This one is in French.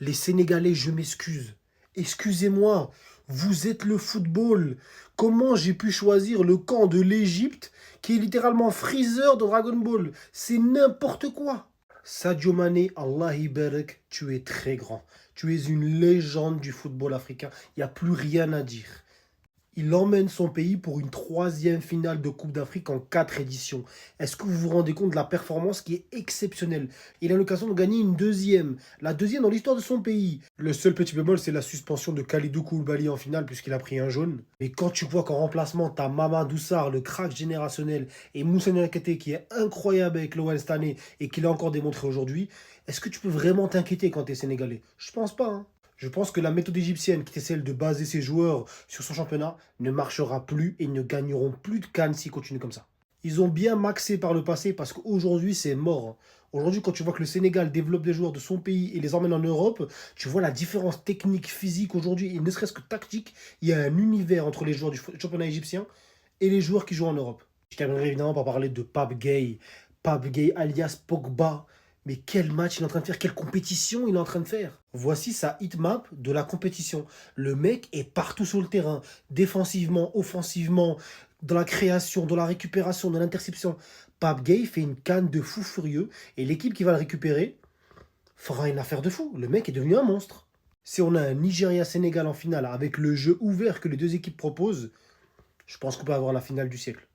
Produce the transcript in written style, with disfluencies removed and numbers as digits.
Les Sénégalais, je m'excuse. Excusez-moi, vous êtes le football. Comment j'ai pu choisir le camp de l'Égypte qui est littéralement Freezer de Dragon Ball? C'est n'importe quoi. Sadio Mané, Allah Ibarak, tu es très grand. Tu es une légende du football africain. Il n'y a plus rien à dire. Il emmène son pays pour une troisième finale de Coupe d'Afrique en 4 éditions. Est-ce que vous vous rendez compte de la performance qui est exceptionnelle? Il a l'occasion de gagner une deuxième, la deuxième dans l'histoire de son pays. Le seul petit bémol, c'est la suspension de Kalidou Koulibaly en finale puisqu'il a pris un jaune. Mais quand tu vois qu'en remplacement, t'as Mamadou Sarr, le crack générationnel, et Moussa Niakhaté qui est incroyable avec l'OL cette année et qui l'a encore démontré aujourd'hui, est-ce que tu peux vraiment t'inquiéter quand t'es sénégalais? Je pense pas, hein. Je pense que la méthode égyptienne, qui était celle de baser ses joueurs sur son championnat, ne marchera plus et ils ne gagneront plus de Cannes s'ils continuent comme ça. Ils ont bien maxé par le passé parce qu'aujourd'hui, c'est mort, hein. Aujourd'hui, quand tu vois que le Sénégal développe des joueurs de son pays et les emmène en Europe, tu vois la différence technique, physique aujourd'hui, et ne serait-ce que tactique. Il y a un univers entre les joueurs du championnat égyptien et les joueurs qui jouent en Europe. Je terminerai évidemment par parler de Pape Gueye. Pape Gueye alias Pogba. Mais quel match il est en train de faire, quelle compétition il est en train de faire. Voici sa hitmap de la compétition. Le mec est partout sur le terrain, défensivement, offensivement, dans la création, dans la récupération, dans l'interception. Pape Gueye fait une canne de fou furieux et l'équipe qui va le récupérer fera une affaire de fou. Le mec est devenu un monstre. Si on a un Nigeria-Sénégal en finale avec le jeu ouvert que les deux équipes proposent, je pense qu'on peut avoir la finale du siècle.